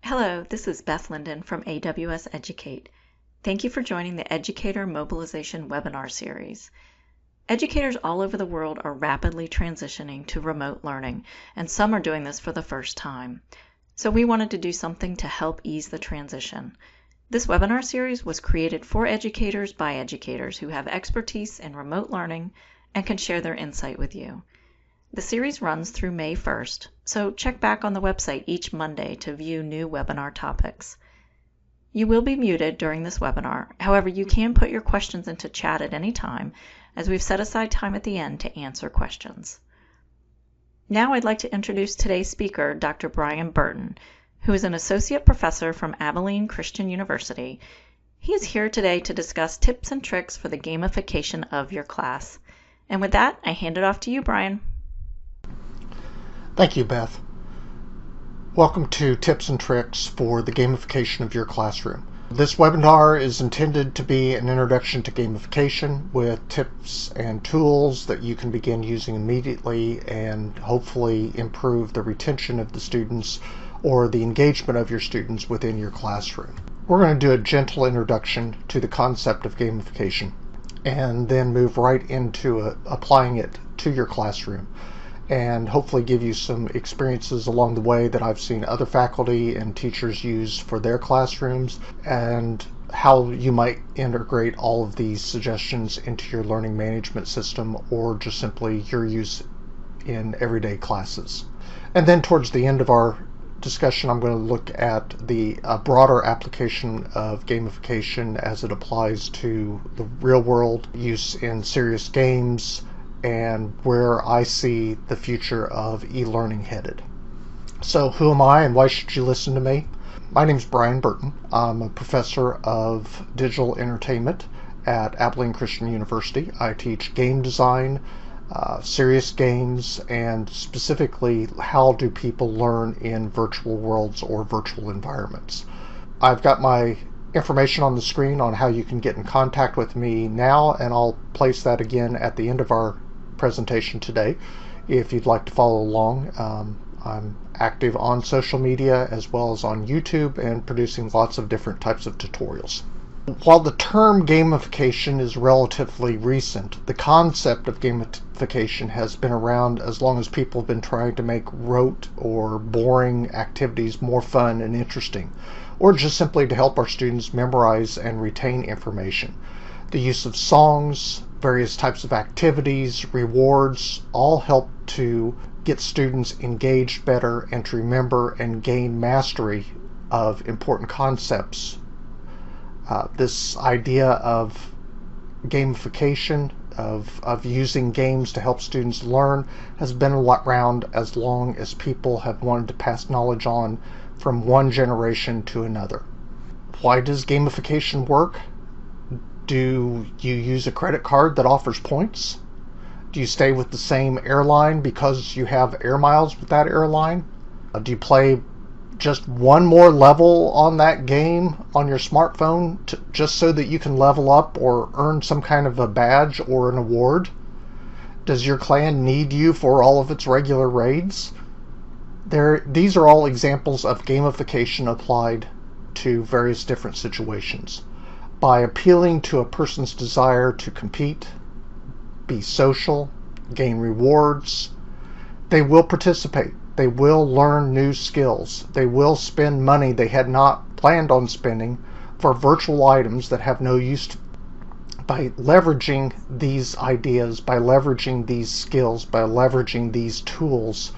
Hello, this is Beth Linden from AWS Educate. Thank you for joining the Educator Mobilization webinar series. Educators all over the world are rapidly transitioning to remote learning, and some are doing this for the first time. So we wanted to do something to help ease the transition. This webinar series was created for educators by educators who have expertise in remote learning and can share their insight with you. The series runs through May 1st, so check back on the website each Monday to view new webinar topics. You will be muted during this webinar. However, you can put your questions into chat at any time, as we've set aside time at the end to answer questions. Now I'd like to introduce today's speaker, Dr. Brian Burton, who is an associate professor from Abilene Christian University. He is here today to discuss tips and tricks for the gamification of your class. And with that, I hand it off to you, Brian. Thank you, Beth. Welcome to Tips and Tricks for the Gamification of Your Classroom. This webinar is intended to be an introduction to gamification with tips and tools that you can begin using immediately and hopefully improve the retention of the students or the engagement of your students within your classroom. We're going to do a gentle introduction to the concept of gamification and then move right into applying it to your classroom, and hopefully give you some experiences along the way that I've seen other faculty and teachers use for their classrooms, and how you might integrate all of these suggestions into your learning management system or just simply your use in everyday classes. And then towards the end of our discussion, I'm going to look at the broader application of gamification as it applies to the real world use in serious games, and where I see the future of e-learning headed. So who am I and why should you listen to me? My name is Brian Burton. I'm a professor of digital entertainment at Abilene Christian University. I teach game design, serious games, and specifically how do people learn in virtual worlds or virtual environments. I've got my information on the screen on how you can get in contact with me now, and I'll place that again at the end of our presentation today if you'd like to follow along. I'm active on social media as well as on YouTube and producing lots of different types of tutorials. While the term gamification is relatively recent, the concept of gamification has been around as long as people have been trying to make rote or boring activities more fun and interesting, or just simply to help our students memorize and retain information. The use of songs, various types of activities, rewards, all help to get students engaged better and to remember and gain mastery of important concepts. This idea of gamification, of using games to help students learn, has been around as long as people have wanted to pass knowledge on from one generation to another. Why does gamification work? Do you use a credit card that offers points? Do you stay with the same airline because you have air miles with that airline? Do you play just one more level on that game on your smartphone just so that you can level up or earn some kind of a badge or an award? Does your clan need you for all of its regular raids? These are all examples of gamification applied to various different situations. By appealing to a person's desire to compete, be social, gain rewards, they will participate. They will learn new skills. They will spend money they had not planned on spending for virtual items that have no use to. By leveraging these ideas, by leveraging these skills, by leveraging these tools,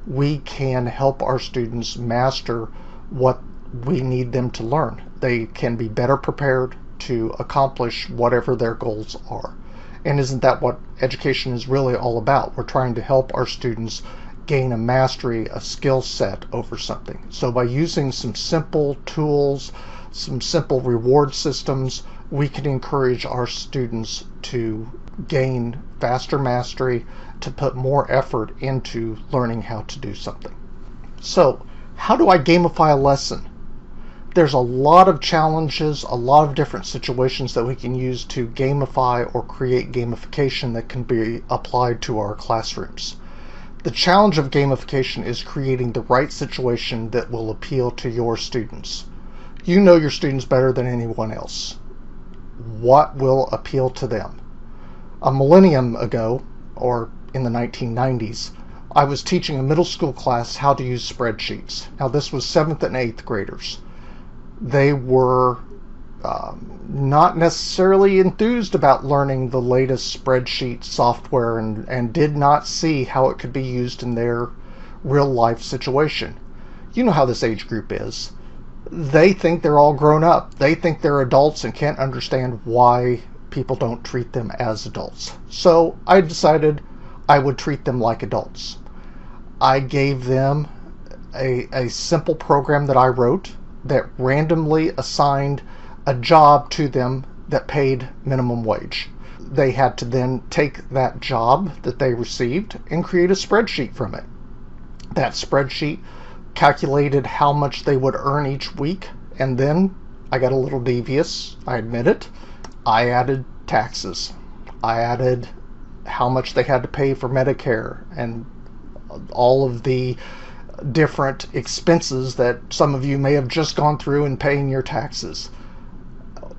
we can help our students master what we need them to learn. They can be better prepared to accomplish whatever their goals are. And isn't that what education is really all about? We're trying to help our students gain a mastery, a skill set over something. So by using some simple tools, some simple reward systems, we can encourage our students to gain faster mastery, to put more effort into learning how to do something. So how do I gamify a lesson? There's a lot of challenges, a lot of different situations that we can use to gamify or create gamification that can be applied to our classrooms. The challenge of gamification is creating the right situation that will appeal to your students. You know your students better than anyone else. What will appeal to them? A millennium ago, or in the 1990s, I was teaching a middle school class how to use spreadsheets. Now this was 7th and 8th graders. They were not necessarily enthused about learning the latest spreadsheet software and did not see how it could be used in their real life situation. You know how this age group is. They think they're all grown up. They think they're adults and can't understand why people don't treat them as adults. So I decided I would treat them like adults. I gave them a simple program that I wrote that randomly assigned a job to them that paid minimum wage. They had to then take that job that they received and create a spreadsheet from it. That spreadsheet calculated how much they would earn each week, and then I got a little devious, I admit it. I added taxes. I added how much they had to pay for Medicare and all of the different expenses that some of you may have just gone through in paying your taxes.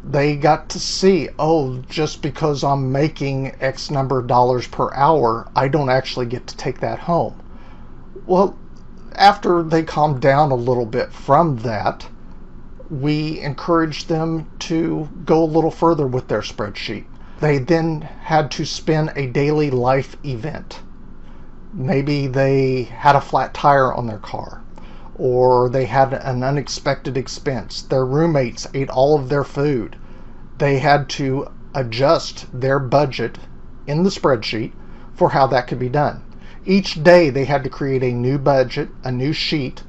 They got to see, oh, just because I'm making X number of dollars per hour, I don't actually get to take that home. Well, after they calmed down a little bit from that, we encouraged them to go a little further with their spreadsheet. They then had to spin a daily life event. Maybe they had a flat tire on their car, or they had an unexpected expense. Their roommates ate all of their food. They had to adjust their budget in the spreadsheet for how that could be done. Each day they had to create a new budget, a new sheet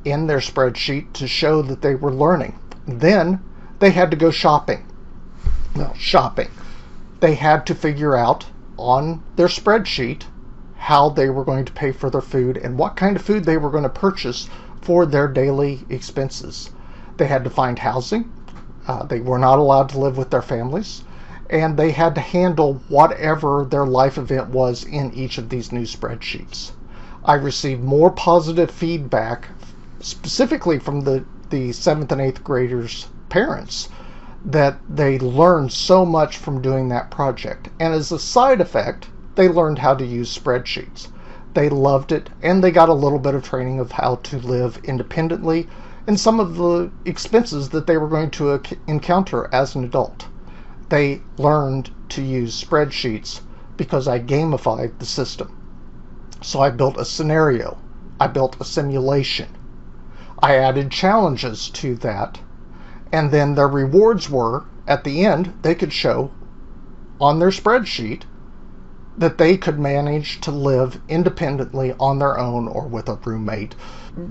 in their spreadsheet to show that they were learning. Then they had to go shopping. Well, shopping. They had to figure out on their spreadsheet how they were going to pay for their food and what kind of food they were going to purchase for their daily expenses. They had to find housing. They were not allowed to live with their families. And they had to handle whatever their life event was in each of these new spreadsheets. I received more positive feedback, specifically from the 7th and 8th graders' parents, that they learned so much from doing that project. And as a side effect, they learned how to use spreadsheets. They loved it, and they got a little bit of training of how to live independently and some of the expenses that they were going to encounter as an adult. They learned to use spreadsheets because I gamified the system. So I built a scenario. I built a simulation. I added challenges to that, and then their rewards were, at the end, they could show on their spreadsheet that they could manage to live independently on their own or with a roommate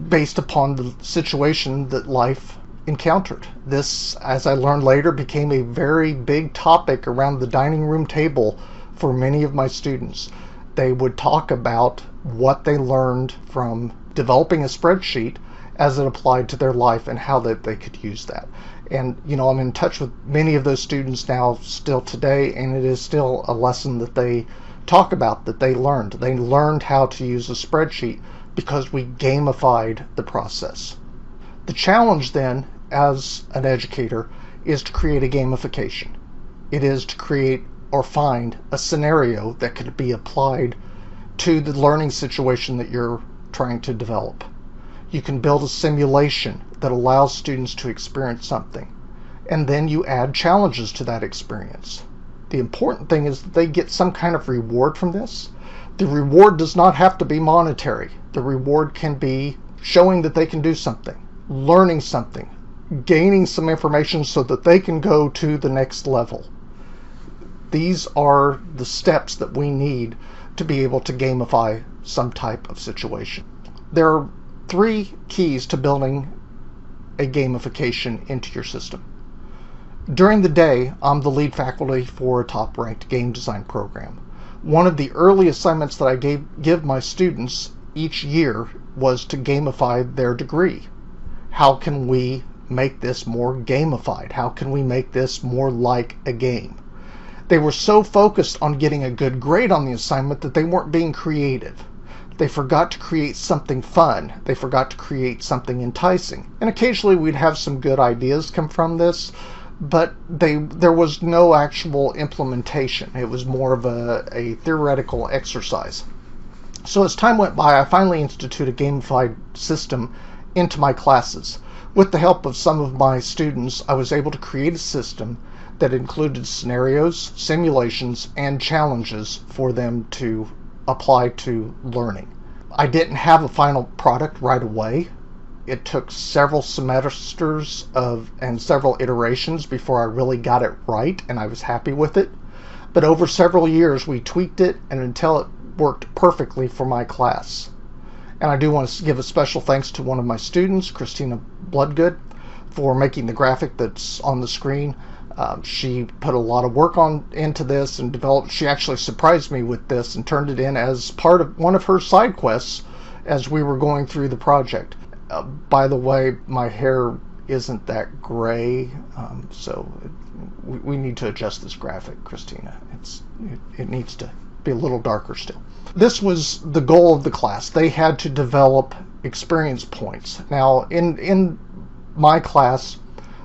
based upon the situation that life encountered. This, as I learned later, became a very big topic around the dining room table for many of my students. They would talk about what they learned from developing a spreadsheet as it applied to their life and how that they could use that. And, you know, I'm in touch with many of those students now still today, and it is still a lesson that they talk about that they learned. They learned how to use a spreadsheet because we gamified the process. The challenge then, as an educator, is to create a gamification. It is to create or find a scenario that could be applied to the learning situation that you're trying to develop. You can build a simulation that allows students to experience something, and then you add challenges to that experience. The important thing is that they get some kind of reward from this. The reward does not have to be monetary. The reward can be showing that they can do something, learning something, gaining some information so that they can go to the next level. These are the steps that we need to be able to gamify some type of situation. There are 3 keys to building a gamification into your system. During the day, I'm the lead faculty for a top-ranked game design program. One of the early assignments that I give my students each year was to gamify their degree. How can we make this more gamified? How can we make this more like a game? They were so focused on getting a good grade on the assignment that they weren't being creative. They forgot to create something fun. They forgot to create something enticing. And occasionally we'd have some good ideas come from this, but there was no actual implementation. It was more of a theoretical exercise. So as time went by, I finally instituted a gamified system into my classes. With the help of some of my students, I was able to create a system that included scenarios, simulations, and challenges for them to apply to learning. I didn't have a final product right away. It took several semesters and several iterations before I really got it right and I was happy with it. But over several years we tweaked it and until it worked perfectly for my class. And I do want to give a special thanks to one of my students, Christina Bloodgood, for making the graphic that's on the screen. She put a lot of work into this and developed. She actually surprised me with this and turned it in as part of one of her side quests as we were going through the project. By the way, my hair isn't that gray, so we need to adjust this graphic, Christina. It needs to be a little darker still. This was the goal of the class. They had to develop experience points. Now, in my class,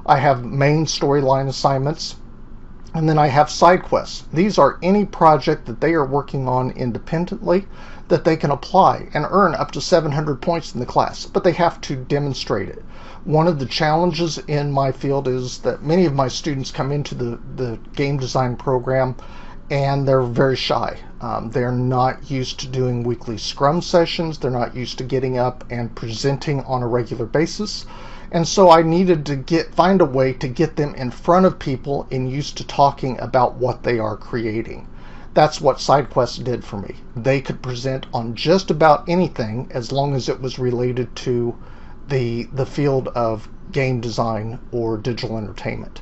I have main storyline assignments, and then I have side quests. These are any project that they are working on independently that they can apply and earn up to 700 points in the class, but they have to demonstrate it. One of the challenges in my field is that many of my students come into the game design program and they're very shy. They're not used to doing weekly scrum sessions. They're not used to getting up and presenting on a regular basis. And so I needed to find a way to get them in front of people and used to talking about what they are creating. That's what side quests did for me. They could present on just about anything as long as it was related to the field of game design or digital entertainment.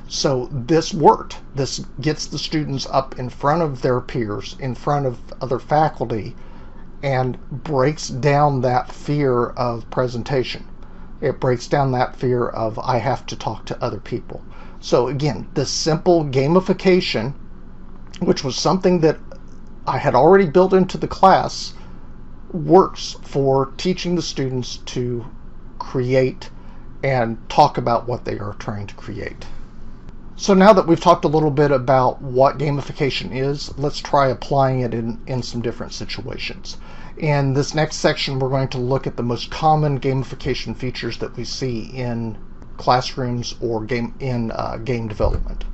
So this worked. This gets the students up in front of their peers, in front of other faculty, and breaks down that fear of presentation. It breaks down that fear of I have to talk to other people. So again, this simple gamification, which was something that I had already built into the class, works for teaching the students to create and talk about what they are trying to create. So now that we've talked a little bit about what gamification is, let's try applying it in some different situations. In this next section, we're going to look at the most common gamification features that we see in classrooms or game development.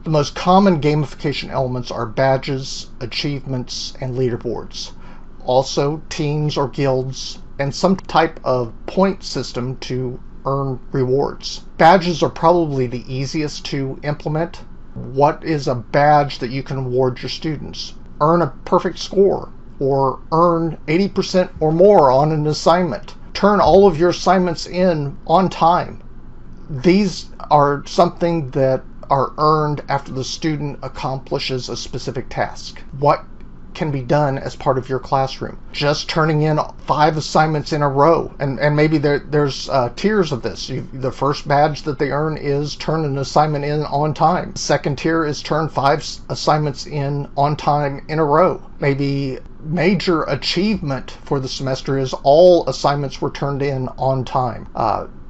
The most common gamification elements are badges, achievements, and leaderboards. Also, teams or guilds, and some type of point system to earn rewards. Badges are probably the easiest to implement. What is a badge that you can award your students? Earn a perfect score, or earn 80% or more on an assignment. Turn all of your assignments in on time. These are something that are earned after the student accomplishes a specific task. What can be done as part of your classroom? Just turning in 5 assignments in a row, and maybe there's tiers of this. The first badge that they earn is turn an assignment in on time. Second tier is turn 5 assignments in on time in a row. Maybe major achievement for the semester is all assignments were turned in on time.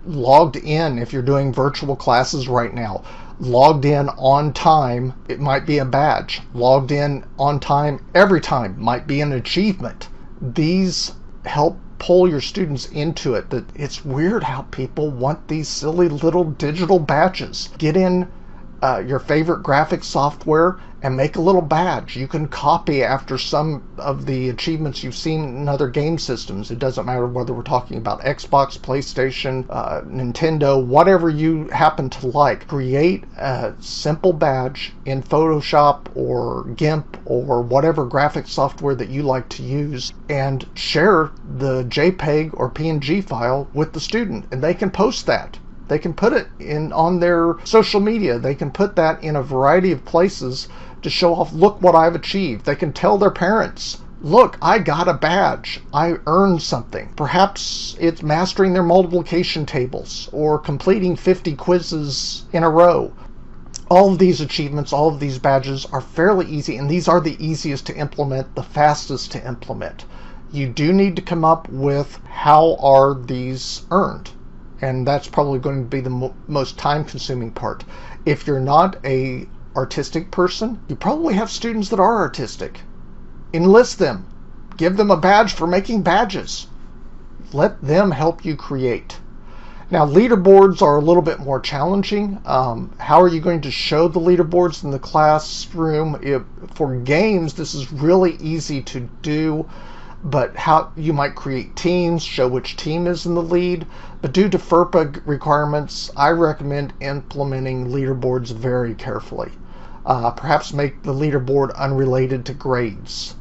Logged in, if you're doing virtual classes right now, logged in on time, it might be a badge. Logged in on time every time might be an achievement. These help pull your students into it. That it's weird how people want these silly little digital badges. Get in your favorite graphic software and make a little badge. You can copy after some of the achievements you've seen in other game systems. It doesn't matter whether we're talking about Xbox, PlayStation, Nintendo, whatever you happen to like. Create a simple badge in Photoshop or GIMP or whatever graphic software that you like to use and share the JPEG or PNG file with the student, and they can post that. They can put it on their social media. They can put that in a variety of places to show off, look what I've achieved. They can tell their parents, look, I got a badge. I earned something. Perhaps it's mastering their multiplication tables or completing 50 quizzes in a row. All of these achievements, all of these badges are fairly easy, and these are the easiest to implement, the fastest to implement. you do need to come up with how are these earned. And that's probably going to be the most time-consuming part. If you're not a artistic person, you probably have students that are artistic. Enlist them. Give them a badge for making badges. Let them help you create. Now, leaderboards are a little bit more challenging. How are you going to show the leaderboards in the classroom? For games, this is really easy to do, but how you might create teams, show which team is in the lead. But due to FERPA requirements, I recommend implementing leaderboards very carefully. Perhaps make the leaderboard unrelated to grades.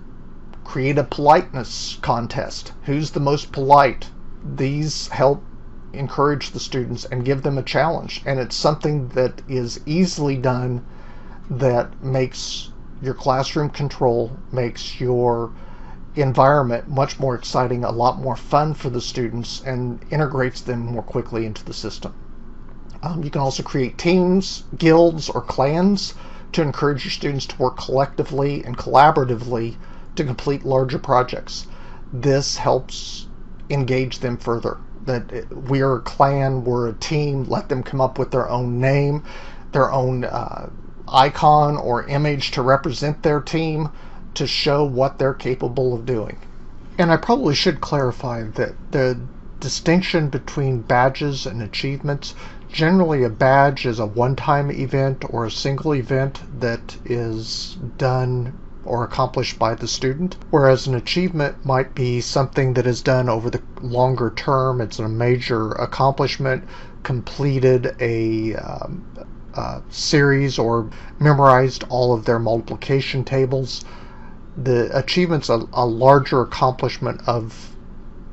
Create a politeness contest. Who's the most polite? These help encourage the students and give them a challenge. And it's something that is easily done that makes your classroom control, makes your environment much more exciting, a lot more fun for the students, and integrates them more quickly into the system. You can also create teams, guilds, or clans to encourage your students to work collectively and collaboratively to complete larger projects. This helps engage them further. That we are a clan, we're a team, let them come up with their own name, their own icon or image to represent their team, to show what they're capable of doing. And I probably should clarify that the distinction between badges and achievements, generally a badge is a one-time event or a single event that is done or accomplished by the student, whereas an achievement might be something that is done over the longer term. It's a major accomplishment, completed a series or memorized all of their multiplication tables. The achievement's a larger accomplishment of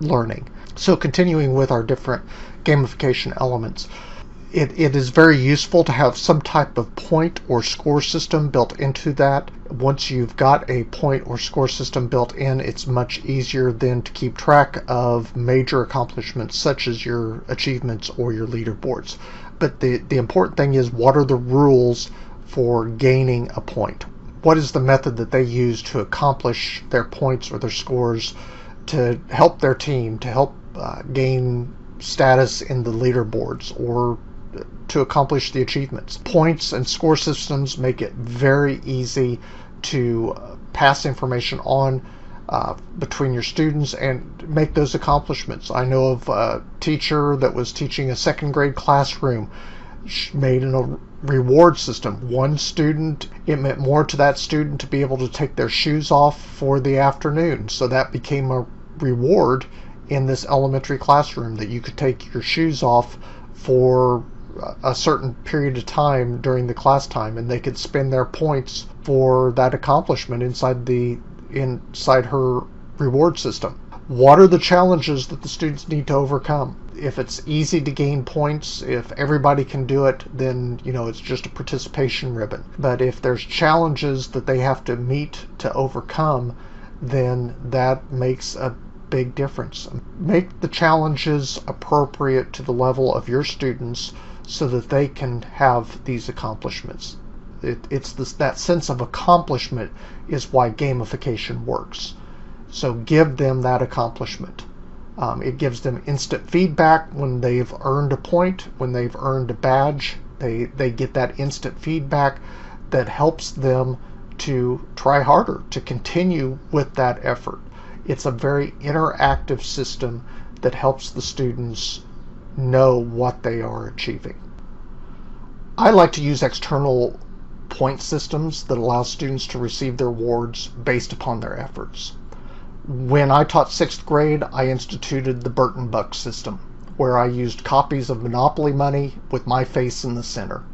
learning. So continuing with our different gamification elements, it is very useful to have some type of point or score system built into that. Once you've got a point or score system built in, it's much easier then to keep track of major accomplishments such as your achievements or your leaderboards. But the important thing is, what are the rules for gaining a point? What is the method that they use to accomplish their points or their scores, to help their team, to help gain status in the leaderboards, or to accomplish the achievements? Points and score systems make it very easy to pass information on between your students and make those accomplishments. I know of a teacher that was teaching a second grade classroom, made a reward system. One student, it meant more to that student to be able to take their shoes off for the afternoon. So that became a reward in this elementary classroom, that you could take your shoes off for a certain period of time during the class time, and they could spend their points for that accomplishment inside her reward system. What are the challenges that the students need to overcome? If it's easy to gain points, if everybody can do it, then it's just a participation ribbon. But if there's challenges that they have to meet to overcome, then that makes a big difference. Make the challenges appropriate to the level of your students so that they can have these accomplishments. That sense of accomplishment is why gamification works. So give them that accomplishment. It gives them instant feedback when they've earned a point, when they've earned a badge. They get that instant feedback that helps them to try harder, to continue with that effort. It's a very interactive system that helps the students know what they are achieving. I like to use external point systems that allow students to receive their awards based upon their efforts. When I taught 6th grade, I instituted the Burton buck system, where I used copies of Monopoly money with my face in the center.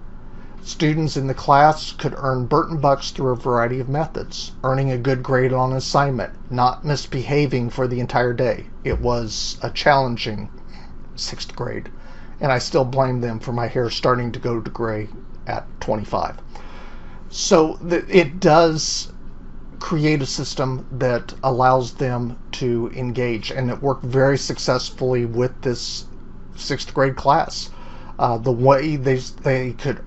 Students in the class could earn Burton bucks through a variety of methods: earning a good grade on an assignment, not misbehaving for the entire day. It was a challenging 6th grade, and I still blame them for my hair starting to go to gray at 25. So it does create a system that allows them to engage, and it worked very successfully with this 6th grade class. The ways that they could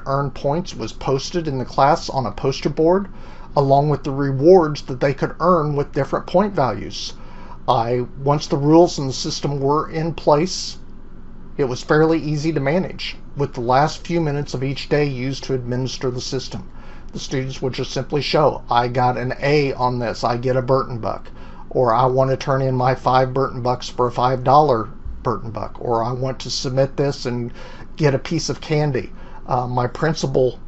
earn points was posted in the class on a poster board. along with the rewards that they could earn with different point values. Once the rules and the system were in place, it was fairly easy to manage, with the last few minutes of each day used to administer the system. The students would just simply show, I got an A on this, I get a Burton buck, or I want to turn in my 5 Burton bucks for a $5 Burton buck, or I want to submit this and get a piece of candy. My principal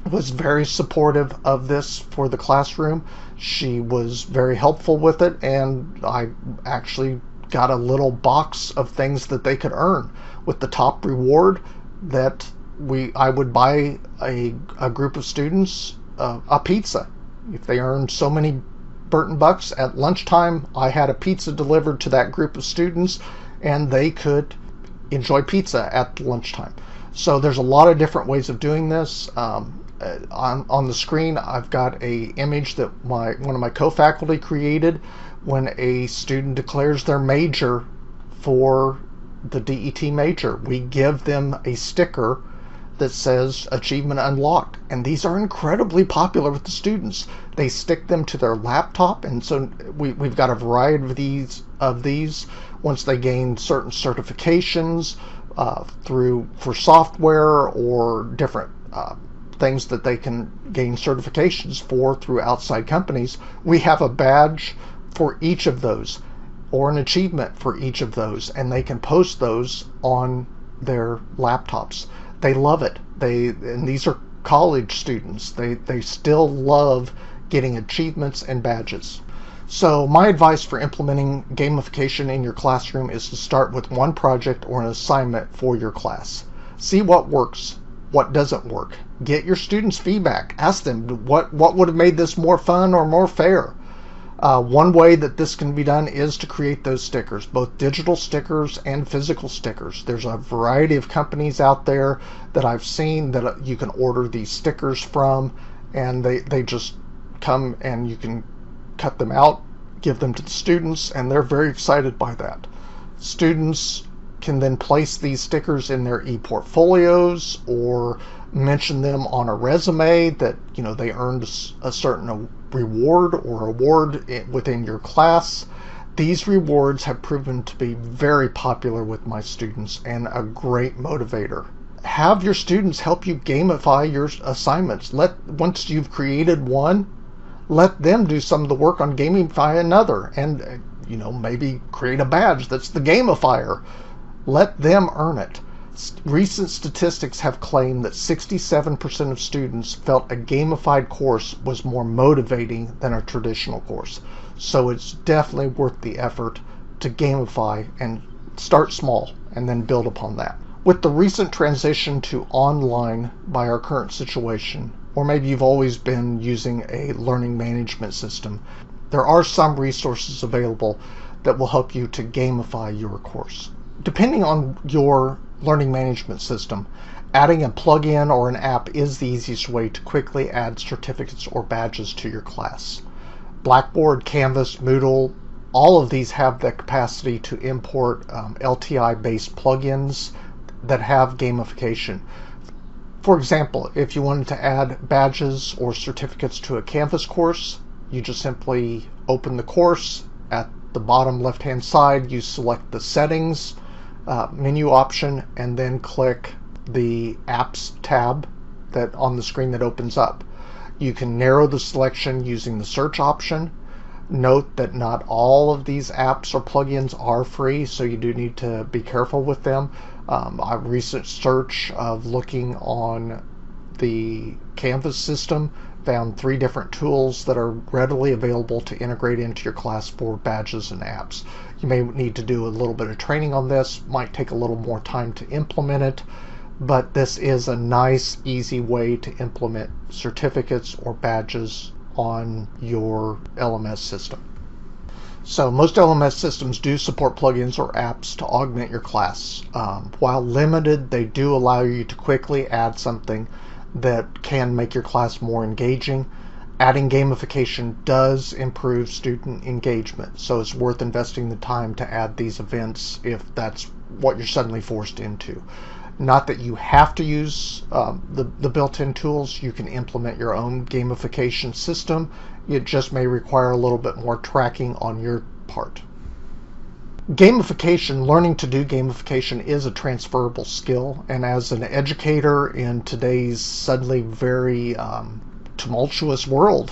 was very supportive of this for the classroom. She was very helpful with it, and I actually got a little box of things that they could earn with the top reward that I would buy a group of students a pizza. If they earned so many Burton bucks at lunchtime, I had a pizza delivered to that group of students, and they could enjoy pizza at lunchtime. So there's a lot of different ways of doing this. On the screen, I've got a image that one of my co-faculty created. When a student declares their major for the DET major, we give them a sticker that says Achievement Unlocked, and these are incredibly popular with the students. They stick them to their laptop, and so we've got a variety of these. Once they gain certain certifications for software or different things that they can gain certifications for through outside companies, we have a badge for each of those, or an achievement for each of those, and they can post those on their laptops. They love it. And these are college students. They still love getting achievements and badges. So my advice for implementing gamification in your classroom is to start with one project or an assignment for your class. See what works, what doesn't work. Get your students' feedback. Ask them what would have made this more fun or more fair. One way that this can be done is to create those stickers, both digital stickers and physical stickers. There's a variety of companies out there that I've seen that you can order these stickers from, and they just come and you can cut them out, give them to the students, and they're very excited by that. Students can then place these stickers in their e-portfolios or mention them on a resume that they earned a certain reward or award within your class. These rewards have proven to be very popular with my students and a great motivator. Have your students help you gamify your assignments. Once you've created one, let them do some of the work on gamify another, and maybe create a badge that's the gamifier. Let them earn it. Recent statistics have claimed that 67% of students felt a gamified course was more motivating than a traditional course. So it's definitely worth the effort to gamify and start small and then build upon that. With the recent transition to online by our current situation, or maybe you've always been using a learning management system, there are some resources available that will help you to gamify your course. Depending on your learning management system, adding a plugin or an app is the easiest way to quickly add certificates or badges to your class. Blackboard, Canvas, Moodle, all of these have the capacity to import LTI-based plugins that have gamification. For example, if you wanted to add badges or certificates to a Canvas course, you just simply open the course. At the bottom left-hand side, you select the settings menu option, and then click the apps tab that on the screen that opens up. You can narrow the selection using the search option. Note that not all of these apps or plugins are free, so you do need to be careful with them. A recent search of looking on the Canvas system found 3 different tools that are readily available to integrate into your class for badges and apps. You may need to do a little bit of training on this, might take a little more time to implement it, but this is a nice, easy way to implement certificates or badges on your LMS system. So most LMS systems do support plugins or apps to augment your class. While limited, they do allow you to quickly add something that can make your class more engaging. Adding gamification does improve student engagement, so it's worth investing the time to add these events if that's what you're suddenly forced into. Not that you have to use the built-in tools. You can implement your own gamification system. It just may require a little bit more tracking on your part. Gamification, learning to do gamification, is a transferable skill, and as an educator in today's suddenly very tumultuous world,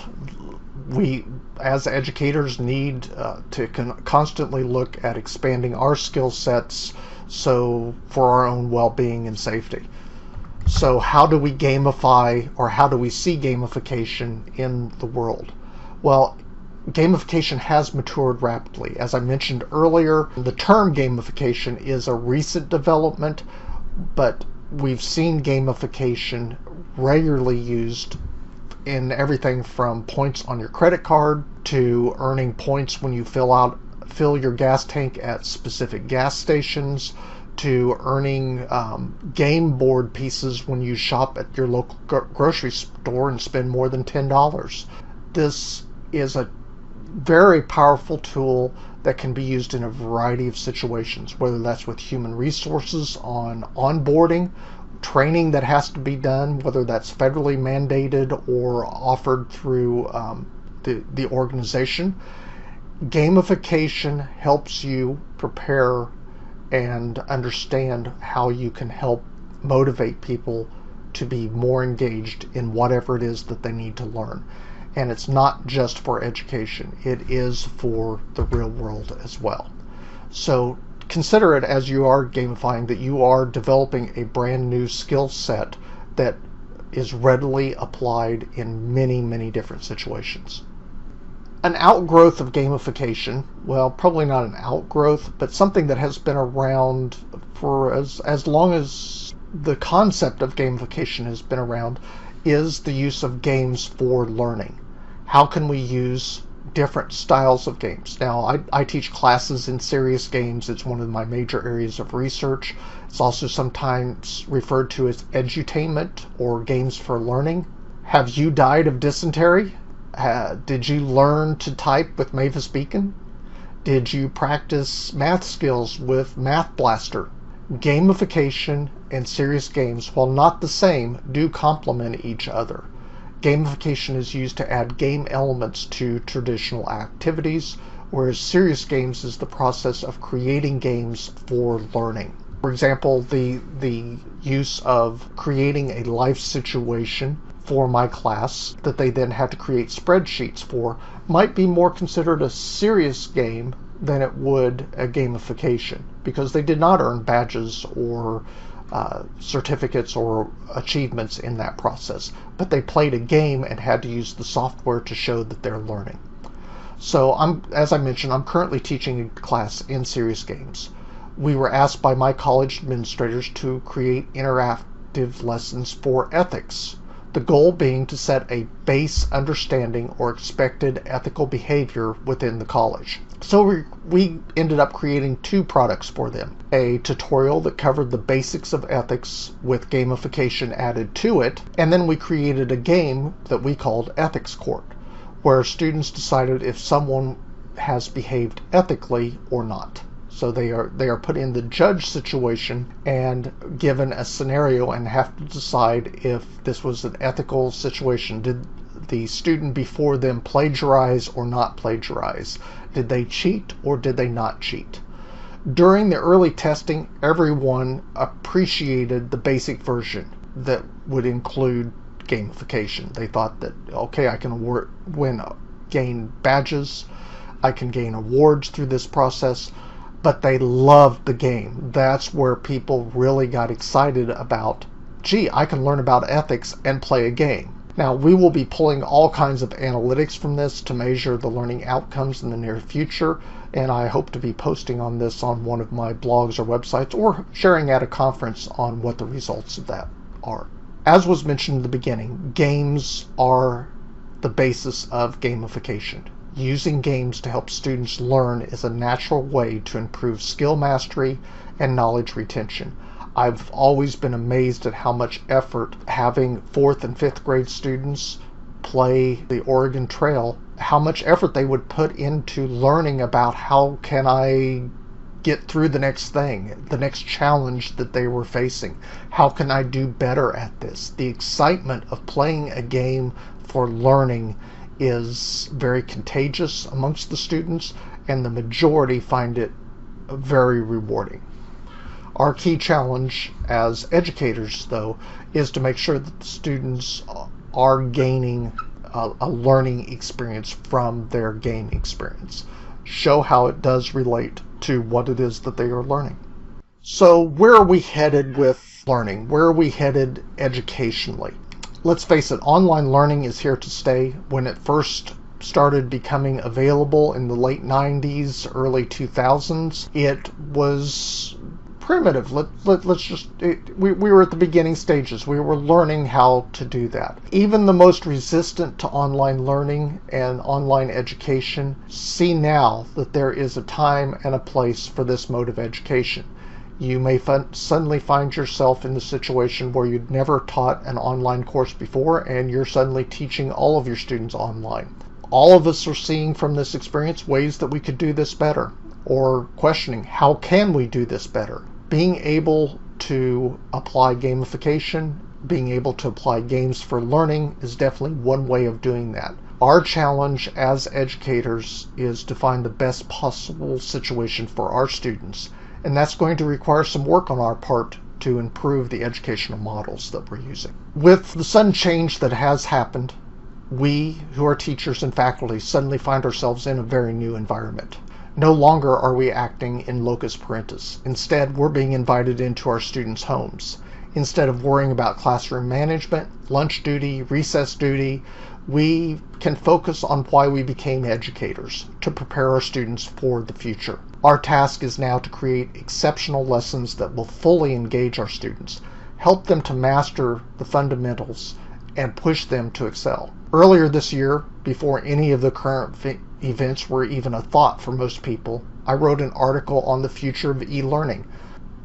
we as educators need to constantly look at expanding our skill sets so for our own well-being and safety. So how do we gamify, or how do we see gamification in the world? Well, gamification has matured rapidly. As I mentioned earlier, the term gamification is a recent development, but we've seen gamification regularly used in everything from points on your credit card to earning points when you fill your gas tank at specific gas stations, to earning game board pieces when you shop at your local grocery store and spend more than $10. This is a very powerful tool that can be used in a variety of situations, whether that's with human resources on onboarding, training that has to be done, whether that's federally mandated or offered through the organization. Gamification helps you prepare and understand how you can help motivate people to be more engaged in whatever it is that they need to learn. And it's not just for education, it is for the real world as well. So consider it, as you are gamifying, that you are developing a brand new skill set that is readily applied in many, many different situations. An outgrowth of gamification, well, probably not an outgrowth, but something that has been around for as long as the concept of gamification has been around, is the use of games for learning. How can we use different styles of games? Now, I teach classes in serious games. It's one of my major areas of research. It's also sometimes referred to as edutainment or games for learning. Have you died of dysentery? Did you learn to type with Mavis Beacon? Did you practice math skills with Math Blaster? Gamification and serious games, while not the same, do complement each other. Gamification is used to add game elements to traditional activities, whereas serious games is the process of creating games for learning. For example, the use of creating a life situation for my class that they then had to create spreadsheets for might be more considered a serious game than it would a gamification, because they did not earn badges or certificates or achievements in that process, but they played a game and had to use the software to show that they're learning. So as I mentioned, I'm currently teaching a class in serious games. We were asked by my college administrators to create interactive lessons for ethics, the goal being to set a base understanding or expected ethical behavior within the college. So we ended up creating two products for them. A tutorial that covered the basics of ethics with gamification added to it, and then we created a game that we called Ethics Court, where students decided if someone has behaved ethically or not. So they are put in the judge situation and given a scenario and have to decide if this was an ethical situation. Did the student before them plagiarize or not plagiarize? Did they cheat or did they not cheat? During the early testing, everyone appreciated the basic version that would include gamification. They thought that, okay, I can gain badges, I can gain awards through this process, but they loved the game. That's where people really got excited about, gee, I can learn about ethics and play a game. Now, we will be pulling all kinds of analytics from this to measure the learning outcomes in the near future, and I hope to be posting on this on one of my blogs or websites, or sharing at a conference on what the results of that are. As was mentioned in the beginning, games are the basis of gamification. Using games to help students learn is a natural way to improve skill mastery and knowledge retention. I've always been amazed at how much effort having 4th and 5th grade students play the Oregon Trail, how much effort they would put into learning about how can I get through the next thing, the next challenge that they were facing. How can I do better at this? The excitement of playing a game for learning is very contagious amongst the students, and the majority find it very rewarding. Our key challenge as educators, though, is to make sure that the students are gaining a learning experience from their game experience. Show how it does relate to what it is that they are learning. So where are we headed with learning? Where are we headed educationally? Let's face it, online learning is here to stay. When it first started becoming available in the late 90s, early 2000s, it was primitive. We were at the beginning stages. We were learning how to do that. Even the most resistant to online learning and online education see now that there is a time and a place for this mode of education. You may suddenly find yourself in the situation where you'd never taught an online course before, and you're suddenly teaching all of your students online. All of us are seeing from this experience ways that we could do this better, or questioning, how can we do this better? Being able to apply gamification, being able to apply games for learning is definitely one way of doing that. Our challenge as educators is to find the best possible situation for our students, and that's going to require some work on our part to improve the educational models that we're using. With the sudden change that has happened, we who are teachers and faculty suddenly find ourselves in a very new environment. No longer are we acting in locus parentis. Instead, we're being invited into our students' homes. Instead of worrying about classroom management, lunch duty, recess duty, we can focus on why we became educators, to prepare our students for the future. Our task is now to create exceptional lessons that will fully engage our students, help them to master the fundamentals, and push them to excel. Earlier this year, before any of the current events were even a thought for most people, I wrote an article on the future of e-learning.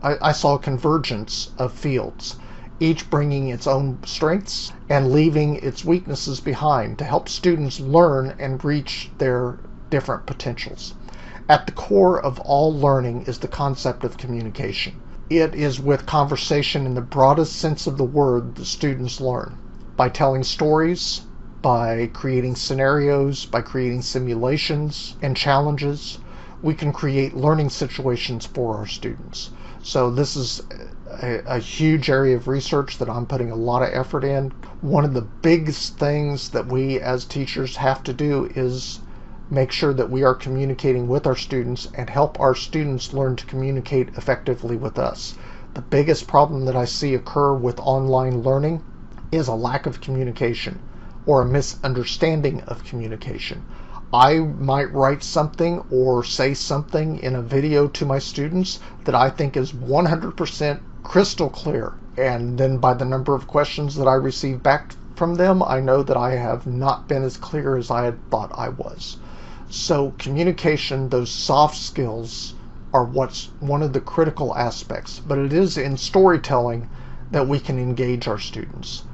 I saw a convergence of fields, each bringing its own strengths and leaving its weaknesses behind to help students learn and reach their different potentials. At the core of all learning is the concept of communication. It is with conversation in the broadest sense of the word that students learn. By telling stories, by creating scenarios, by creating simulations and challenges, we can create learning situations for our students. So this is a huge area of research that I'm putting a lot of effort in. One of the biggest things that we as teachers have to do is make sure that we are communicating with our students and help our students learn to communicate effectively with us. The biggest problem that I see occur with online learning is a lack of communication, or a misunderstanding of communication. I might write something or say something in a video to my students that I think is 100% crystal clear, and then by the number of questions that I receive back from them, I know that I have not been as clear as I had thought I was. So communication, those soft skills, are what's one of the critical aspects, but it is in storytelling that we can engage our students.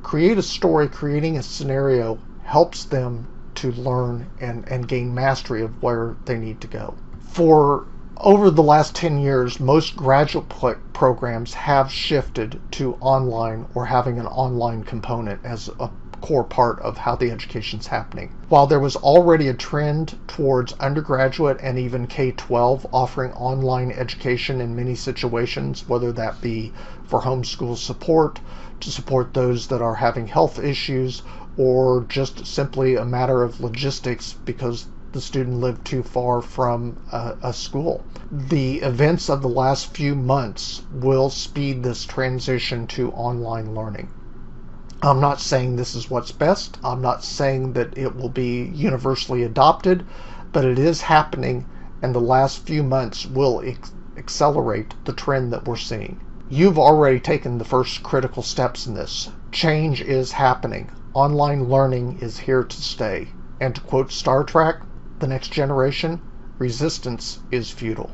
Create a story, creating a scenario helps them to learn and gain mastery of where they need to go. For over the last 10 years, most graduate programs have shifted to online or having an online component as a core part of how the education's happening. While there was already a trend towards undergraduate and even K-12 offering online education in many situations, whether that be for homeschool support, to support those that are having health issues, or just simply a matter of logistics because the student lived too far from a school. The events of the last few months will speed this transition to online learning. I'm not saying this is what's best. I'm not saying that it will be universally adopted, but it is happening, and the last few months will accelerate the trend that we're seeing. You've already taken the first critical steps in this. Change is happening. Online learning is here to stay. And to quote Star Trek, The Next Generation, resistance is futile.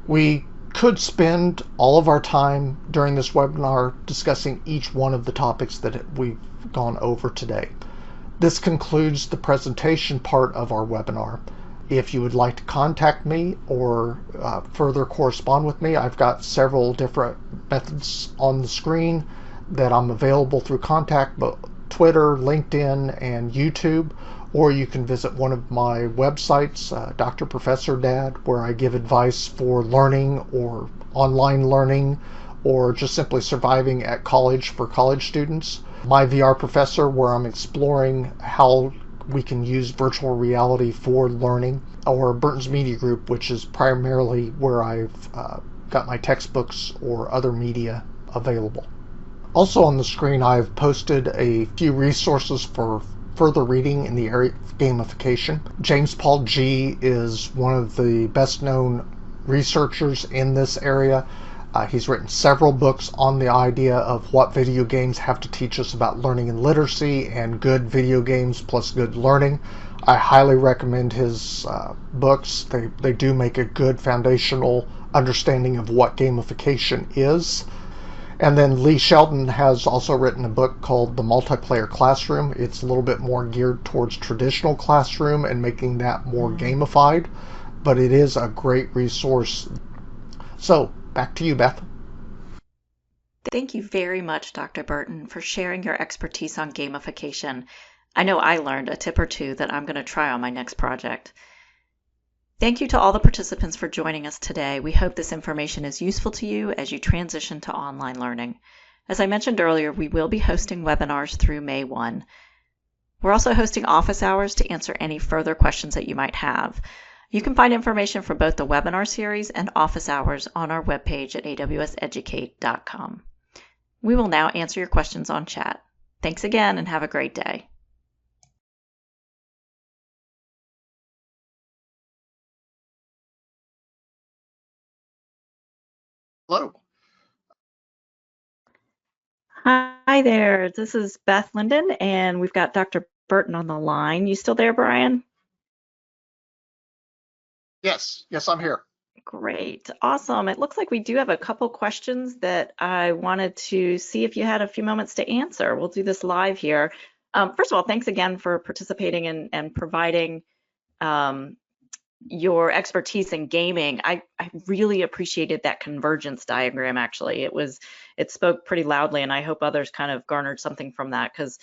We could spend all of our time during this webinar discussing each one of the topics that we've gone over today. This concludes the presentation part of our webinar. If you would like to contact me or further correspond with me, I've got several different methods on the screen that I'm available through contact, but Twitter, LinkedIn, and YouTube. Or you can visit one of my websites, Dr. Professor Dad, where I give advice for learning or online learning or just simply surviving at college for college students. My VR Professor, where I'm exploring how we can use virtual reality for learning, or Burton's Media Group, which is primarily where I've got my textbooks or other media available. Also on the screen, I've posted a few resources for further reading in the area of gamification. James Paul G is one of the best known researchers in this area. He's written several books on the idea of what video games have to teach us about learning and literacy and good video games plus good learning. I highly recommend his books. They do make a good foundational understanding of what gamification is. And then Lee Sheldon has also written a book called The Multiplayer Classroom. It's a little bit more geared towards traditional classroom and making that more gamified, but it is a great resource. So, back to you, Beth. Thank you very much, Dr. Burton, for sharing your expertise on gamification. I know I learned a tip or two that I'm going to try on my next project. Thank you to all the participants for joining us today. We hope this information is useful to you as you transition to online learning. As I mentioned earlier, we will be hosting webinars through May 1. We're also hosting office hours to answer any further questions that you might have. You can find information for both the webinar series and office hours on our webpage at awseducate.com. We will now answer your questions on chat. Thanks again and have a great day. Hello. Hi there, this is Beth Linden and we've got Dr. Burton on the line. You still there, Brian? Yes, I'm here. Great, awesome. It looks like we do have a couple questions that I wanted to see if you had a few moments to answer. We'll do this live here. First of all, thanks again for participating and providing your expertise in gaming. I really appreciated that convergence diagram, actually. It spoke pretty loudly, and I hope others kind of garnered something from that, because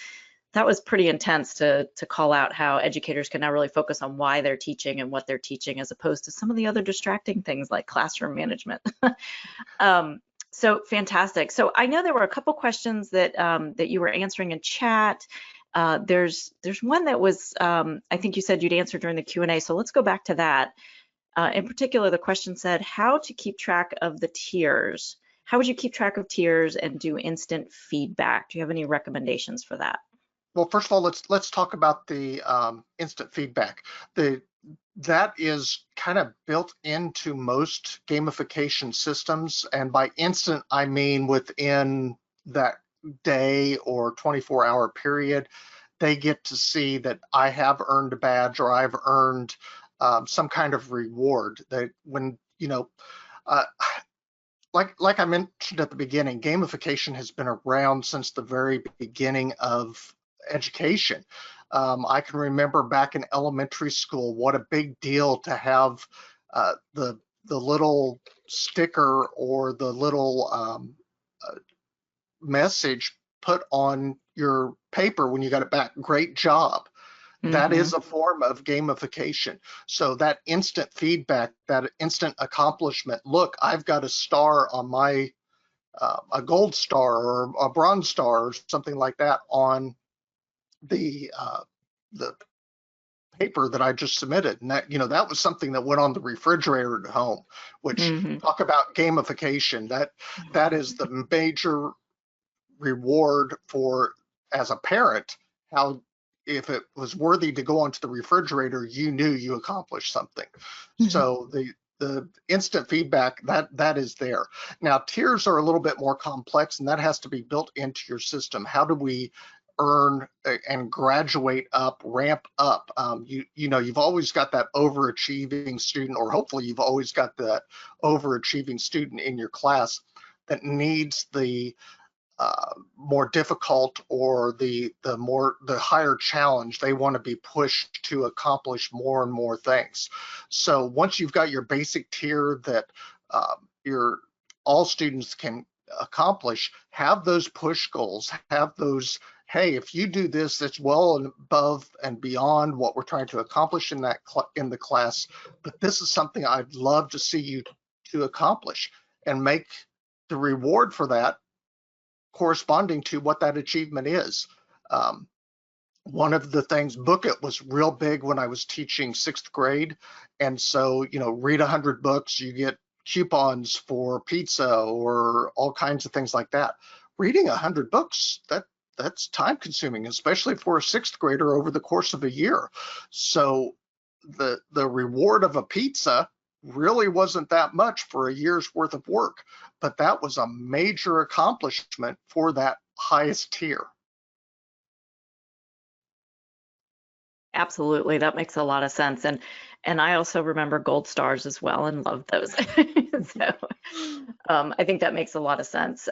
that was pretty intense to call out how educators can now really focus on why they're teaching and what they're teaching, as opposed to some of the other distracting things like classroom management. So fantastic. So I know there were a couple questions that that you were answering in chat. There's one that was, I think you said you'd answer during the Q&A, so let's go back to that. In particular, the question said, how to keep track of the tiers. How would you keep track of tiers and do instant feedback? Do you have any recommendations for that? Well, first of all, let's talk about the instant feedback. That is kind of built into most gamification systems, and by instant I mean within that day or 24-hour period, they get to see that I have earned a badge or I've earned some kind of reward. That when like I mentioned at the beginning, gamification has been around since the very beginning of education. I can remember back in elementary school what a big deal to have the little sticker or the little message put on your paper when you got it back. Great job. That is a form of gamification. So that instant feedback, that instant accomplishment, look, I've got a star on my, a gold star or a bronze star or something like that on the paper that I just submitted. And that, that was something that went on the refrigerator at home, which talk about gamification. That is the major reward for, as a parent, how if it was worthy to go onto the refrigerator, you knew you accomplished something. So the instant feedback, that is there. Now tiers are a little bit more complex, and that has to be built into your system. How do we earn and graduate up, ramp up? You've always got that overachieving student, or hopefully you've always got that overachieving student in your class that needs the more difficult or the higher challenge, they want to be pushed to accomplish more and more things. So once you've got your basic tier that your all students can accomplish, have those push goals, have those, hey, if you do this, that's well and above and beyond what we're trying to accomplish in that in the class, but this is something I'd love to see you to accomplish, and make the reward for that corresponding to what that achievement is. Um, One of the things, Book It was real big when I was teaching 6th grade. And so, read 100 books, you get coupons for pizza or all kinds of things like that. Reading 100 books, that's time consuming, especially for a 6th grader over the course of a year. So the reward of a pizza really wasn't that much for a year's worth of work, but that was a major accomplishment for that highest tier. Absolutely, that makes a lot of sense. And I also remember gold stars as well and love those. So I think that makes a lot of sense.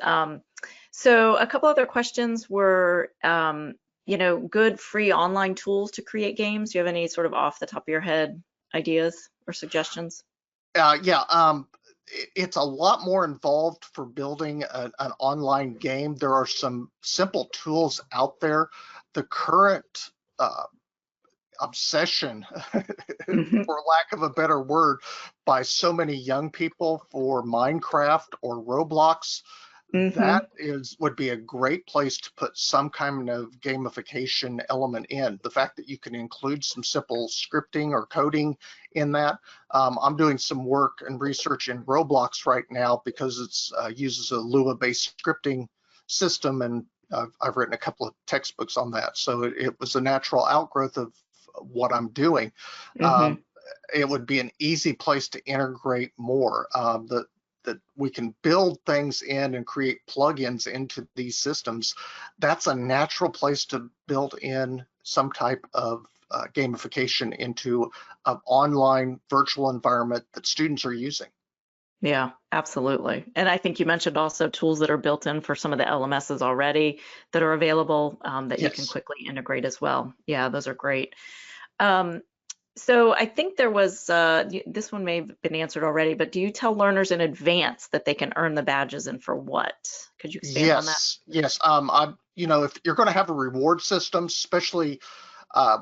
So a couple other questions were, good free online tools to create games. Do you have any sort of off the top of your head ideas or suggestions? Yeah, it's a lot more involved for building an online game. There are some simple tools out there. The current obsession, Hmm. for lack of a better word, by so many young people for Minecraft or Roblox, Hmm. that would be a great place to put some kind of gamification element in. The fact that you can include some simple scripting or coding in that. I'm doing some work and research in Roblox right now because it uses a Lua-based scripting system, and I've written a couple of textbooks on that. So it was a natural outgrowth of what I'm doing. Hmm. Um, it would be an easy place to integrate more. That we can build things in and create plugins into these systems. That's a natural place to build in some type of gamification into an online virtual environment that students are using. Yeah, absolutely. And I think you mentioned also tools that are built in for some of the LMSs already that are available, that you can Yes. quickly integrate as well. Yeah, those are great. Um, so I think there was, this one may have been answered already, but do you tell learners in advance that they can earn the badges and for what? Could you expand on that? Yes. If you're going to have a reward system, especially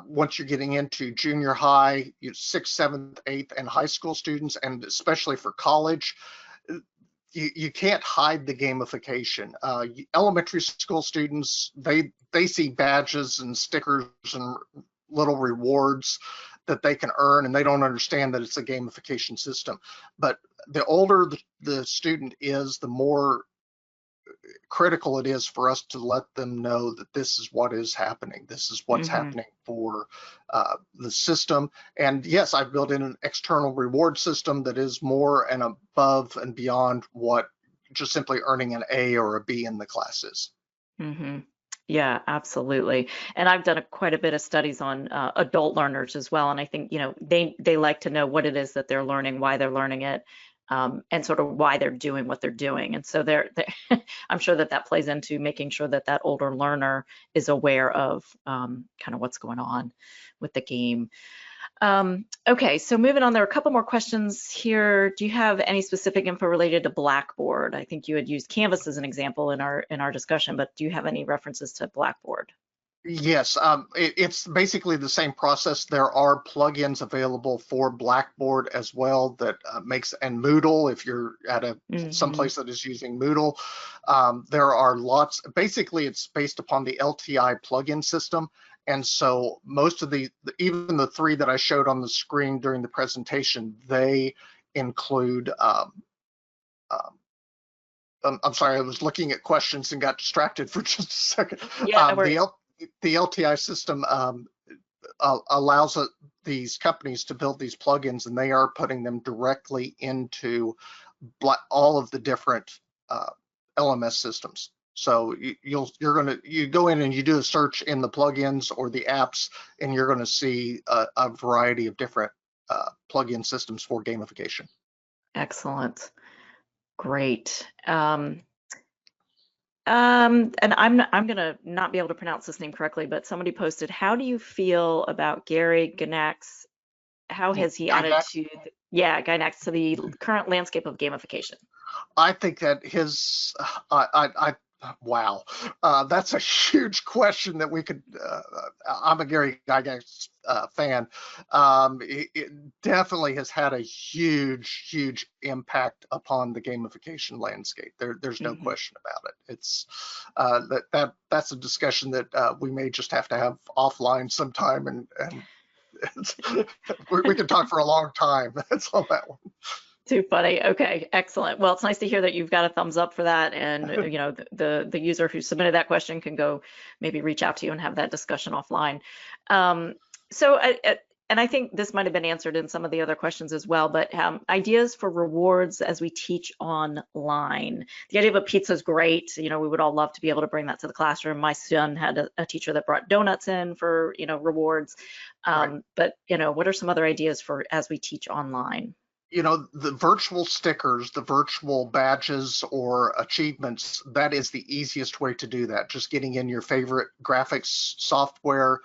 once you're getting into junior high, 6th, 7th, 8th, and high school students, and especially for college, you can't hide the gamification. Elementary school students, they see badges and stickers and little rewards that they can earn, and they don't understand that it's a gamification system. But the older the student is, the more critical it is for us to let them know that this is what is happening. This is what's Hmm. happening for the system. And yes, I've built in an external reward system that is more and above and beyond what just simply earning an A or a B in the class is. Hmm. Yeah, absolutely. And I've done quite a bit of studies on adult learners as well. And I think, they like to know what it is that they're learning, why they're learning it, and sort of why they're doing what they're doing. And so I'm sure that that plays into making sure that that older learner is aware of kind of what's going on with the game. Okay, so moving on, there are a couple more questions here. Do you have any specific info related to Blackboard? I think you had used Canvas as an example in our discussion, but do you have any references to Blackboard? Yes, it's basically the same process. There are plugins available for Blackboard as well that and Moodle, if you're at Hmm. someplace that is using Moodle. There are lots. Basically, it's based upon the LTI plugin system, and so most of even the three that I showed on the screen during the presentation, they include. Um, I'm sorry, I was looking at questions and got distracted for just a second. Yeah, no worries. The LTI system allows these companies to build these plugins, and they are putting them directly into all of the different LMS systems. So you go in and you do a search in the plugins or the apps, and you're going to see a variety of different plugin systems for gamification. Excellent. Great. And I'm gonna not be able to pronounce this name correctly, but somebody posted, how do you feel about Gary Gygax? How has he Guy added next. to yeah, Gygax to the current landscape of gamification? I think that his, wow, that's a huge question that we could. I'm a Gary Gygax fan. It definitely has had a huge impact upon the gamification landscape. There's no Hmm. question about it. It's that's a discussion that we may just have to have offline sometime, and it's, we can talk for a long time. That's on that one. Too funny. Okay, excellent. Well, it's nice to hear that you've got a thumbs up for that, and the user who submitted that question can go maybe reach out to you and have that discussion offline. Um, so, and I think this might have been answered in some of the other questions as well, but ideas for rewards as we teach online. The idea of a pizza is great. We would all love to be able to bring that to the classroom. My son had a teacher that brought donuts in for rewards. Right. But what are some other ideas for as we teach online? The virtual stickers, the virtual badges or achievements, that is the easiest way to do that. Just getting in your favorite graphics software,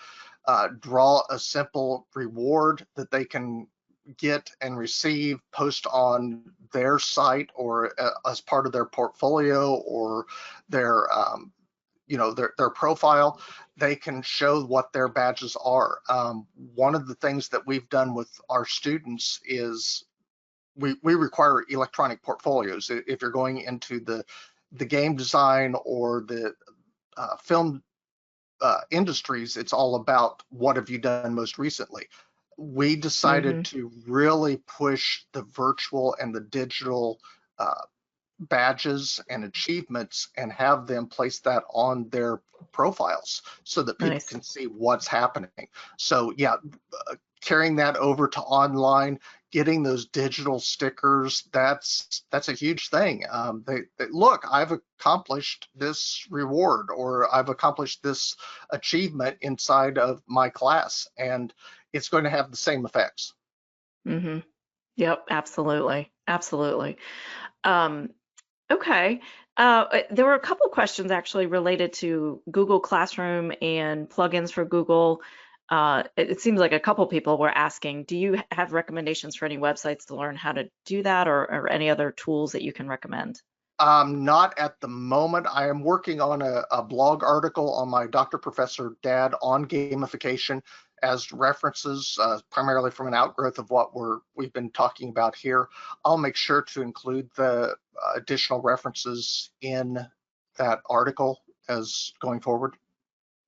draw a simple reward that they can get and receive, post on their site or as part of their portfolio or their their profile. They can show what their badges are. One of the things that we've done with our students is we require electronic portfolios. If you're going into the game design or the film industries, it's all about what have you done most recently. We decided Hmm. to really push the virtual and the digital badges and achievements and have them place that on their profiles so that people Nice. can see what's happening. So yeah, carrying that over to online, getting those digital stickers, that's a huge thing. They look, I've accomplished this reward or I've accomplished this achievement inside of my class, and it's going to have the same effects. Hmm. Yep, absolutely. Absolutely. Um, okay. There were a couple questions actually related to Google Classroom and plugins for Google. It seems like a couple people were asking, do you have recommendations for any websites to learn how to do that or any other tools that you can recommend? Not at the moment. I am working on a blog article on my Dr. Professor Dad on gamification as references, primarily from an outgrowth of what we've been talking about here. I'll make sure to include the additional references in that article as going forward.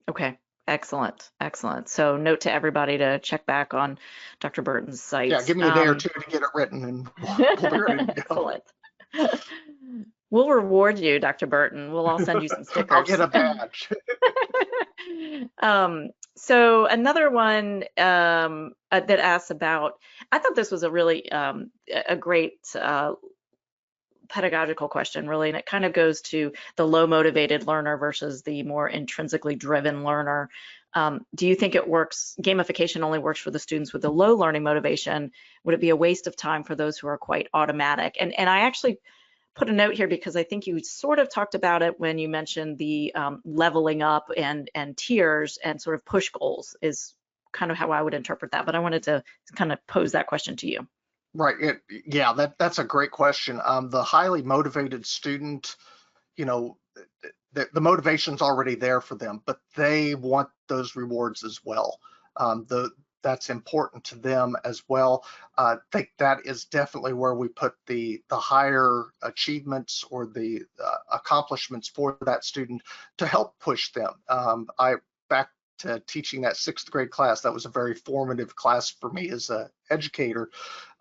Okay. Excellent. Excellent. So note to everybody to check back on Dr. Burton's Yeah, sites. give me a day or two to get it written, and we'll be ready to go. Excellent. We'll reward you, Dr. Burton. We'll all send you some I'll get stickers. a badge. So another one that asks about, I thought this was a really a great pedagogical question, really, and it kind of goes to the low motivated learner versus the more intrinsically driven learner. Do you think it works, gamification only works for the students with the low learning motivation? Would it be a waste of time for those who are quite automatic? And I actually put a note here because I think you sort of talked about it when you mentioned the leveling up and tiers and sort of push goals is kind of how I would interpret that. But I wanted to kind of pose that question to you. Right. Yeah, that's a great question. The highly motivated student, you know, the motivation's already there for them, but they want those rewards as well. That's important to them as well. I think that is definitely where we put the higher achievements or the accomplishments for that student to help push them. I back to teaching that sixth grade class, that was a very formative class for me as an educator.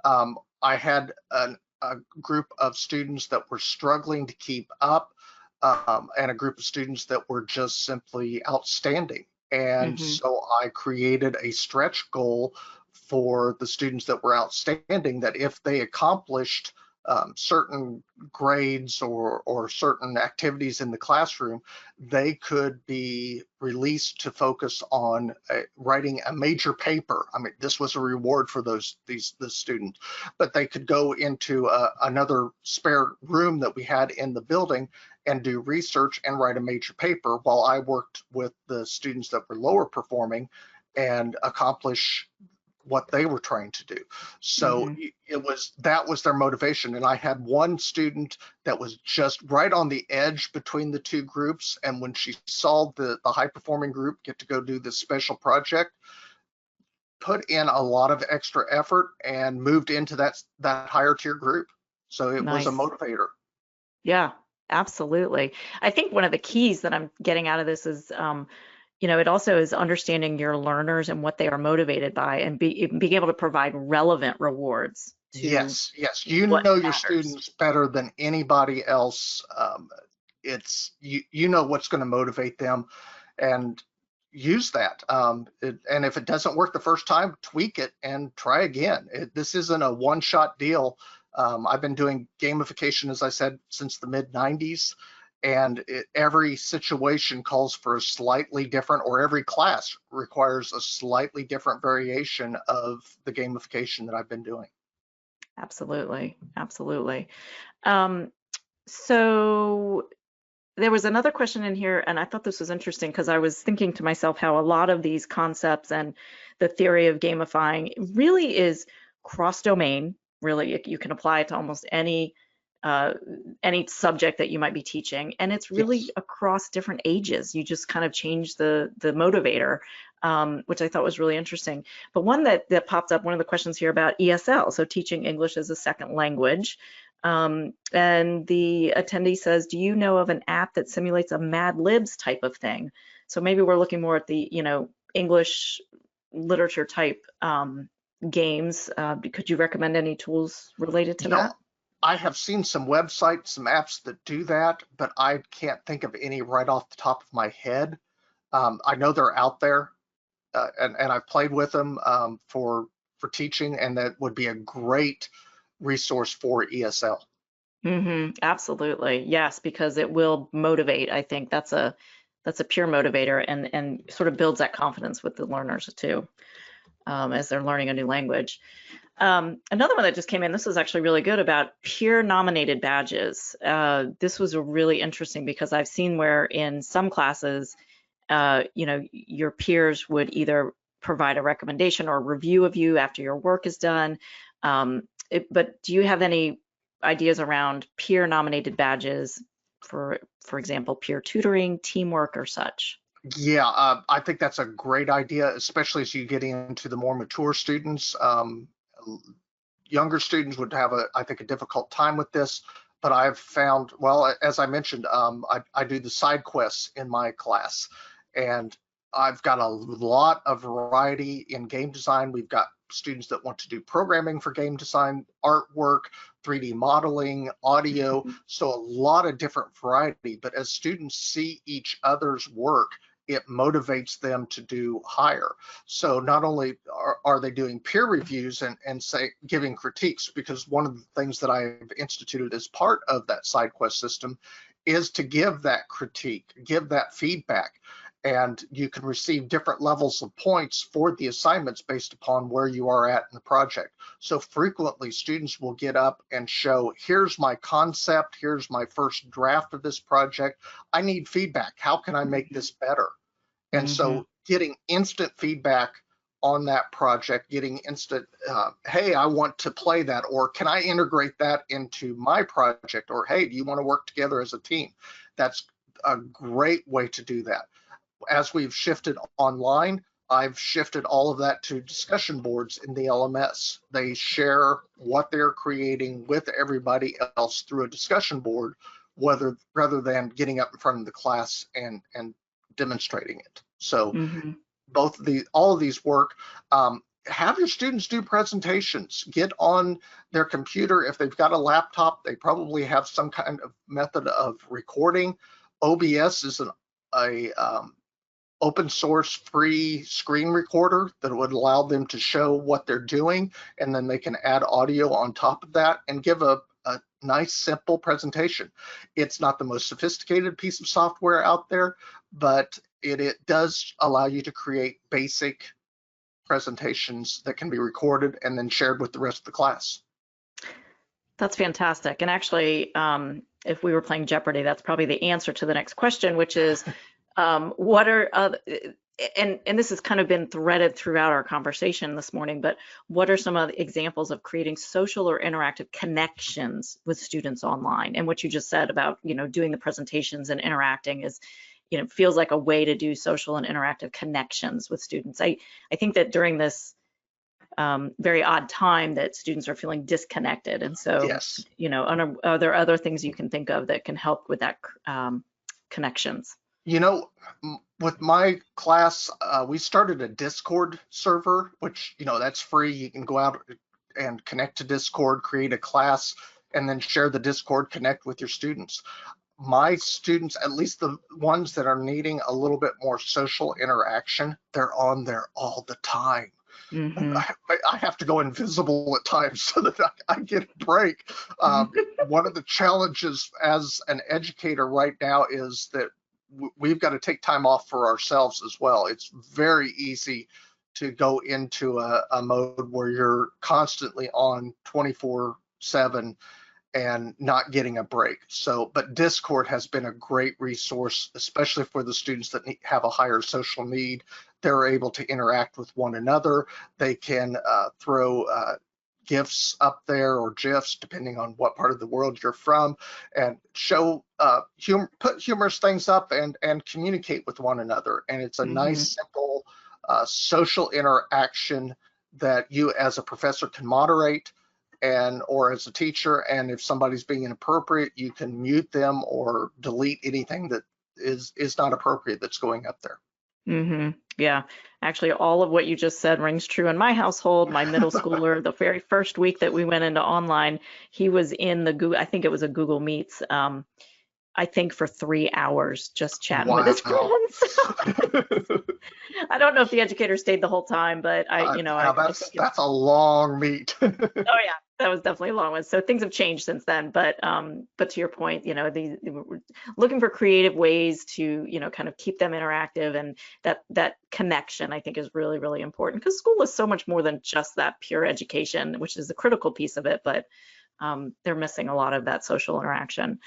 I had a group of students that were struggling to keep up, and a group of students that were just simply outstanding. And Hmm. so I created a stretch goal for the students that were outstanding, that if they accomplished certain grades or certain activities in the classroom, they could be released to focus on writing a major paper. I mean, this was a reward for the student, but they could go into another spare room that we had in the building and do research and write a major paper, while I worked with the students that were lower performing and accomplish what they were trying to do. So that was their motivation. And I had one student that was just right on the edge between the two groups. And when she saw the high performing group get to go do this special project, put in a lot of extra effort and moved into that higher tier group. So it was a motivator. Yeah, absolutely. I think one of the keys that I'm getting out of this is, it also is understanding your learners and what they are motivated by, and being able to provide relevant rewards. Yes. You know your students better than anybody else. It's you know what's going to motivate them, and use that. And if it doesn't work the first time, tweak it and try again. This isn't a one-shot deal. I've been doing gamification, as I said, since the mid-90s. And every situation calls for a slightly different, or every class requires a slightly different variation of the gamification that I've been doing. Absolutely. So there was another question in here, and I thought this was interesting because I was thinking to myself how a lot of these concepts and the theory of gamifying really is cross-domain. Really, you can apply it to almost any subject that you might be teaching, and it's really across different ages. You just kind of change the motivator, which I thought was really interesting. But one that popped up, one of the questions here about ESL, so teaching English as a second language. And the attendee says, do you know of an app that simulates a Mad Libs type of thing? So maybe we're looking more at the, English literature type games. Could you recommend any tools related to that? I have seen some websites, some apps that do that, but I can't think of any right off the top of my head. I know they're out there, and I've played with them for teaching, and that would be a great resource for ESL. Absolutely, yes, because it will motivate. I think that's a pure motivator, and sort of builds that confidence with the learners too, as they're learning a new language. Another one that just came in, this was actually really good, about peer nominated badges. This was really interesting because I've seen where in some classes, your peers would either provide a recommendation or review of you after your work is done. But do you have any ideas around peer nominated badges for example, peer tutoring, teamwork, or such? Yeah, I think that's a great idea, especially as you get into the more mature students. Younger students would have, I think, a difficult time with this, but I've found, well, as I mentioned, I do the side quests in my class, and I've got a lot of variety in game design. We've got students that want to do programming for game design, artwork, 3D modeling, audio, so a lot of different variety. But as students see each other's work, it motivates them to do higher. So not only are they doing peer reviews and say giving critiques, because one of the things that I've instituted as part of that side quest system is to give that critique, give that feedback. And you can receive different levels of points for the assignments based upon where you are at in the project. So frequently students will get up and show, here's my concept, here's my first draft of this project. I need feedback. How can I make this better? And so getting instant feedback on that project, getting instant, hey, I want to play that, or can I integrate that into my project? Or, hey, do you want to work together as a team? That's a great way to do that. As we've shifted online, I've shifted all of that to discussion boards in the LMS. They share what they're creating with everybody else through a discussion board, rather than getting up in front of the class and demonstrating it. So all of these work. Have your students do presentations, get on their computer. If they've got a laptop, they probably have some kind of method of recording. OBS is a open source free screen recorder that would allow them to show what they're doing, and then they can add audio on top of that and give a a nice, simple presentation. It's not the most sophisticated piece of software out there, but it does allow you to create basic presentations that can be recorded and then shared with the rest of the class. That's fantastic. And actually, if we were playing Jeopardy, that's probably the answer to the next question, which is, what are other, and this has kind of been threaded throughout our conversation this morning, but what are some of the examples of creating social or interactive connections with students online? And what you just said about, doing the presentations and interacting is, feels like a way to do social and interactive connections with students. I think that during this very odd time that students are feeling disconnected. And so, Yes. Are there other things you can think of that can help with that connections? With my class, we started a Discord server, which, that's free. You can go out and connect to Discord, create a class, and then share the Discord, connect with your students. My students, at least the ones that are needing a little bit more social interaction, they're on there all the time. Mm-hmm. I have to go invisible at times so that I get a break. One of the challenges as an educator right now is that we've got to take time off for ourselves as well. It's very easy to go into a mode where you're constantly on 24/7 and not getting a break. So, but Discord has been a great resource, especially for the students that have a higher social need. They're able to interact with one another. They can throw GIFs up there or GIFs, depending on what part of the world you're from, and show put humorous things up and communicate with one another. And it's a nice, simple social interaction that you as a professor can moderate or as a teacher, and if somebody's being inappropriate, you can mute them or delete anything that is not appropriate that's going up there. Yeah, actually, all of what you just said rings true in my household. My middle schooler, the very first week that we went into online, he was in the Google, I think it was a Google Meets, I think for 3 hours just chatting with his friends. I don't know if the educator stayed the whole time, but that's a long meet. Oh yeah, that was definitely a long one. So things have changed since then, but to your point, looking for creative ways to, kind of keep them interactive, and that connection I think is really, really important, because school is so much more than just that pure education, which is the critical piece of it, but they're missing a lot of that social interaction.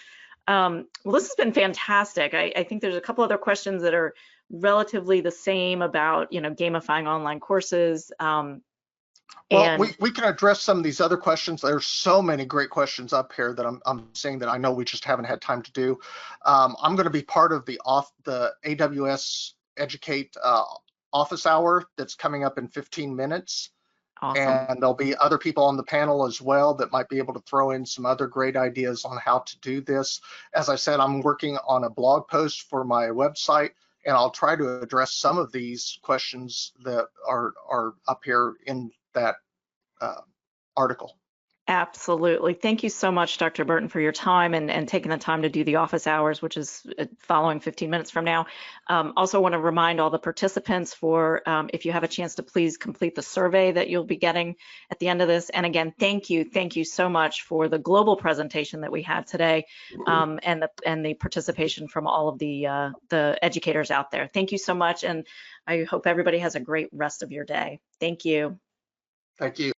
Well, this has been fantastic. I think there's a couple other questions that are relatively the same about, gamifying online courses. Well, we can address some of these other questions. There's so many great questions up here that I'm saying that I know we just haven't had time to do. I'm going to be part of the AWS Educate office hour that's coming up in 15 minutes. Awesome. And there'll be other people on the panel as well that might be able to throw in some other great ideas on how to do this. As I said, I'm working on a blog post for my website, and I'll try to address some of these questions that are up here in that article. Absolutely. Thank you so much, Dr. Burton, for your time and taking the time to do the office hours, which is following 15 minutes from now. Also want to remind all the participants if you have a chance to please complete the survey that you'll be getting at the end of this. And again, thank you so much for the global presentation that we had today, and the participation from all of the educators out there. Thank you so much, and I hope everybody has a great rest of your day. Thank you. Thank you.